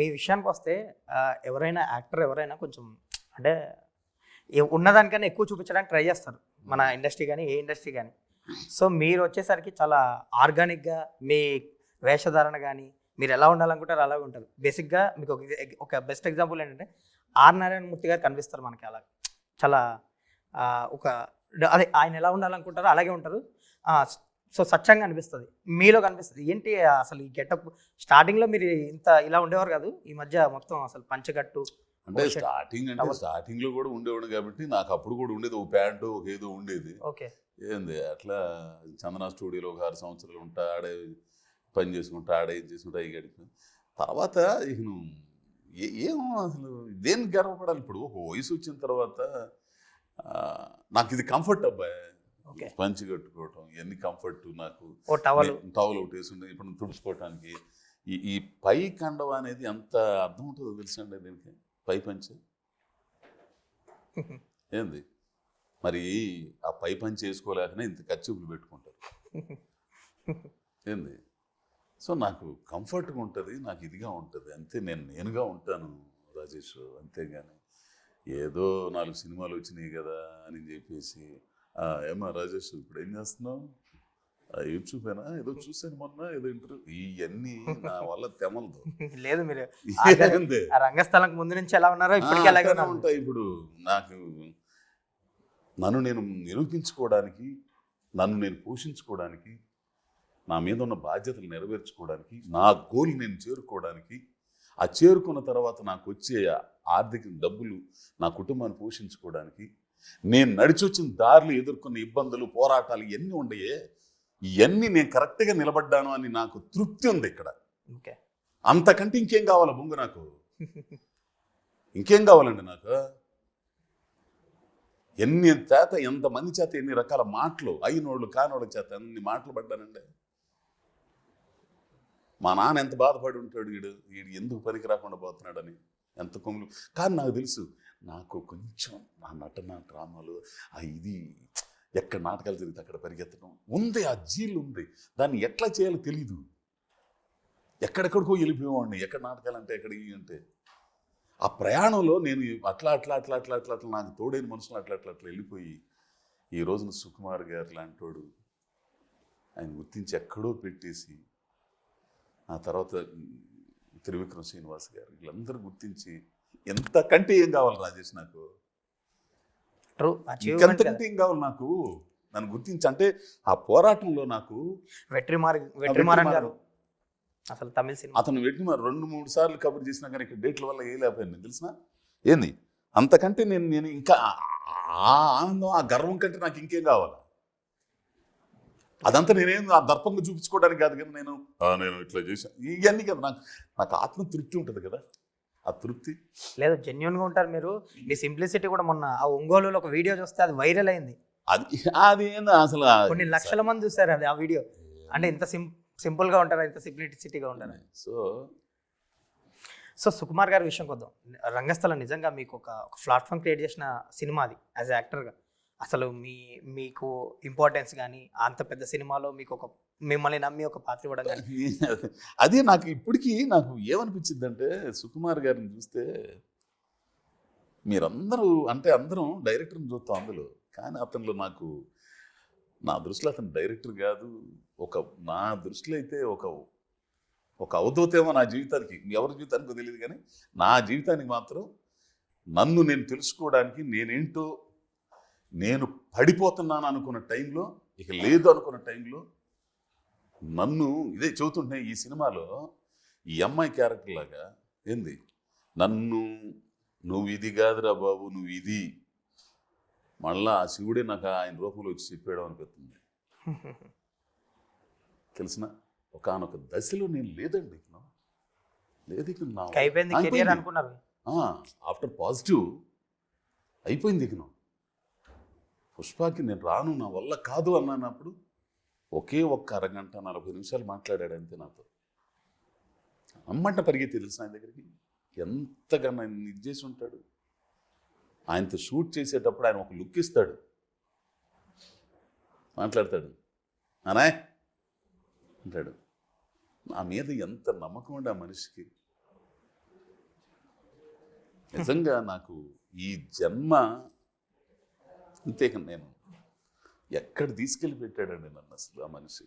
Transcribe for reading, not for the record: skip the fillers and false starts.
ఈ విషయానికొస్తే ఎవరైనా యాక్టర్ ఎవరైనా కొంచెం అంటే ఉన్నదానికన్నా ఎక్కువ చూపించడానికి ట్రై చేస్తారు మన ఇండస్ట్రీ కానీ ఏ ఇండస్ట్రీ కానీ. సో మీరు వచ్చేసరికి చాలా ఆర్గానిక్గా మీ వేషధారణ కానీ మీరు ఎలా ఉండాలనుకుంటారో అలాగే ఉంటారు. బేసిక్గా మీకు ఒక బెస్ట్ ఎగ్జాంపుల్ ఏంటంటే ఆర్ నారాయణమూర్తి గారు కనిపిస్తారు మనకి అలా చాలా ఒక అదే ఆయన ఎలా ఉండాలనుకుంటారో అలాగే ఉంటారు. సో స్వచ్ఛంగా అనిపిస్తుంది, మీలో కనిపిస్తుంది. ఏంటి అసలు ఈ గెటప్ స్టార్టింగ్లో మీరు ఇంత ఇలా ఉండేవారు కాదు, ఈ మధ్య మొత్తం అసలు పంచగట్టు అంటే స్టార్టింగ్లో కూడా ఉండేవాడు కాబట్టి నాకు అప్పుడు కూడా ఉండేది ఒక ప్యాంటు ఒక ఏదో ఉండేది. ఓకే ఏంది అట్లా చందన స్టూడియోలో ఒక 6 సంవత్సరాలు ఉంటా, ఆడే పని చేసుకుంటా, ఆడే చేసుకుంటా అవి గడిపి తర్వాత ఇక ఏం అసలు దేనికి గర్వపడాలి. ఇప్పుడు ఒక వయసు వచ్చిన తర్వాత నాకు ఇది కంఫర్ట్ అబ్బాయి, పంచి కట్టుకోవటం ఇవన్నీ కంఫర్ట్. నాకు టవల్ ఒకటి వేసుండే ఇప్పుడు తుడుచుకోవటానికి ఈ పై కండవ అనేది ఎంత అర్థం ఉంటుందో తెలుసండి దీనికి. పై పంచి ఏంది మరి ఆ పై పంచి వేసుకోలేకనే ఇంత ఖర్చులు పెట్టుకుంటారు ఏంది. సో నాకు కంఫర్ట్గా ఉంటుంది, నాకు ఇదిగా ఉంటుంది, అంతే. నేనుగా ఉంటాను రాజేష్, అంతేగాని ఏదో 4 సినిమాలు వచ్చినాయి కదా అని చెప్పేసి ఏమా రాజేష్ ఇప్పుడు ఏం చేస్తున్నావు యూట్యూబేనా ఏదో చూసాను మొన్న ఏదో ఇంటర్వ్యూ, ఇవన్నీ నా వల్ల తెమలదు. లేదు మీరు రంగస్థలం ముందు నుంచి ఎలా ఉన్నారో ఇప్పటికీ అలాగే ఉంటాయి. ఇప్పుడు నాకు నన్ను నేను నిరూపించుకోవడానికి, నన్ను నేను పోషించుకోవడానికి, నా మీద ఉన్న బాధ్యతలు నెరవేర్చుకోవడానికి, నా గోల్ నేను చేరుకోవడానికి, ఆ చేరుకున్న తర్వాత నాకు వచ్చే ఆర్థిక డబ్బులు నా కుటుంబాన్ని పోషించుకోవడానికి, నేను నడిచొచ్చిన దారులు ఎదుర్కొన్న ఇబ్బందులు పోరాటాలు ఇవన్నీ ఉండయే, ఇవన్నీ నేను కరెక్ట్గా నిలబడ్డాను అని నాకు తృప్తి ఉంది ఇక్కడ. అంతకంటే ఇంకేం కావాలా బొంగు నాకు? ఇంకేం కావాలండి నాకు? ఎంతమంది చేత ఎన్ని రకాల మాటలు, అయినోళ్ళు కానోళ్ళ చేత ఎన్ని మాటలు పడ్డానండి. మా నాన్న ఎంత బాధపడి ఉంటాడు, వీడు ఎందుకు పనికి రాకుండా పోతున్నాడని, ఎంత కొమ్ములు. కానీ నాకు తెలుసు, నాకు కొంచెం నా నటన డ్రామాలు ఇది ఎక్కడ నాటకాలు జరిగితే అక్కడ పరిగెత్తడం ఉంది, ఆ జీలు ఉంది. దాన్ని ఎట్లా చేయాలో తెలీదు. ఎక్కడెక్కడికో వెళ్ళిపోయేవాడిని, ఎక్కడ నాటకాలు అంటే ఎక్కడ అంటే. ఆ ప్రయాణంలో నేను అట్లా అట్లా అట్లా అట్లా అట్లా అట్లా నాకు తోడైన మనుషులు అట్లా అట్లా అట్లా వెళ్ళిపోయి ఈ రోజున సుకుమార్ గారు లాంటోడు ఆయన గుర్తించి ఎక్కడో పెట్టేసి, ఆ తర్వాత త్రివిక్రమ్ శ్రీనివాస్ గారు వీళ్ళందరూ గుర్తించి, ఎంతకంటే ఏం కావాలి రాజేష్ నాకు? ఎంతకంటే ఏం కావాలి నాకు? నన్ను గుర్తించి అంటే ఆ పోరాటంలో నాకు అసలు తమిళ సినిమా అతను వెట్టిమారు 2-3 సార్లు కబుర్ చేసినా కానీ ఇక్కడ డేట్ల వల్ల ఏ లేకపోయాను నేను, తెలిసిన ఏంది. అంతకంటే నేను ఇంకా ఆ ఆనందం, ఆ గర్వం కంటే నాకు ఇంకేం కావాలి? అదంతా నేనేం ఆ దర్పంగా చూపించుకోవడానికి కాదు కదా, నేను ఇట్లా చేశాను ఇవన్నీ కదా. నాకు ఆత్మతృప్తి ఉంటుంది కదా, ఆ తృప్తి. లేదు, జెన్యున్గా ఉంటారు మీరు. మీ సింప్లిసిటీ కూడా మొన్న ఆ ఒంగోలులో ఒక వీడియో చూస్తే అది వైరల్ అయింది. అది అసలు కొన్ని లక్షల మంది చూసారు అది, ఆ వీడియో. అంటే ఇంత సింపుల్గా ఉంటారా, ఇంత సింప్లిసిటీగా ఉంటారా? సో సుకుమార్ గారి విషయం కొద్దాం. రంగస్థలం నిజంగా మీకు ఒక ప్లాట్ఫామ్ క్రియేట్ చేసిన సినిమా అది. యాజ్ యాక్టర్గా అసలు మీకు ఇంపార్టెన్స్ కానీ, అంత పెద్ద సినిమాలో మీకు మిమ్మల్ని నమ్మి ఒక పాత్ర ఇవ్వడం కానీ, అదే నాకు ఇప్పటికీ నాకు ఏమనిపించింది అంటే, సుకుమార్ గారిని చూస్తే మీరందరూ అంటే అందరం డైరెక్టర్ని చూస్తాం అందులో, కానీ అతనిలో నా దృష్టిలో అతను డైరెక్టర్ కాదు, నా దృష్టిలో అయితే ఒక అవధూతేమో నా జీవితానికి. ఎవరి జీవితానికో తెలియదు కానీ నా జీవితానికి మాత్రం నన్ను నేను తెలుసుకోవడానికి, నేనేంటో నేను పడిపోతున్నాను అనుకున్న టైంలో, ఇక లేదు అనుకున్న టైంలో నన్ను ఇదే చెబుతుంటున్నాయి ఈ సినిమాలో. ఈ అమ్మాయి క్యారెక్టర్ లాగా ఏంది, నువ్వు ఇది కాదురా బాబు, నువ్వు ఇది, మళ్ళా ఆ శివుడే నాకు ఆయన రూపంలో వచ్చి చెప్పాడు అనిపిస్తుంది. తెలిసిన ఒకనొక దశలో నేను లేదండి, ఆఫ్టర్ పాజిటివ్ అయిపోయింది. ఇక పుష్పకి నేను రాను, నా వల్ల కాదు అన్నప్పుడు ఒకే ఒక్క అరగంట 40 నిమిషాలు మాట్లాడాడు అంతే నాతో. అమ్మంట పరిగెత్తి తెలిసిన ఆయన దగ్గరికి, ఎంతగా ఆయన ఇది చేసి ఉంటాడు. ఆయనతో షూట్ చేసేటప్పుడు ఆయన ఒక లుక్ ఇస్తాడు, మాట్లాడతాడు, అనాయ్ అంటాడు. నా మీద ఎంత నమ్మకం ఉండే ఆ మనిషికి. నిజంగా నాకు ఈ జన్మ అంతే, నేను ఎక్కడ తీసుకెళ్ళి పెట్టాడండి నన్ను అసలు ఆ మనిషి.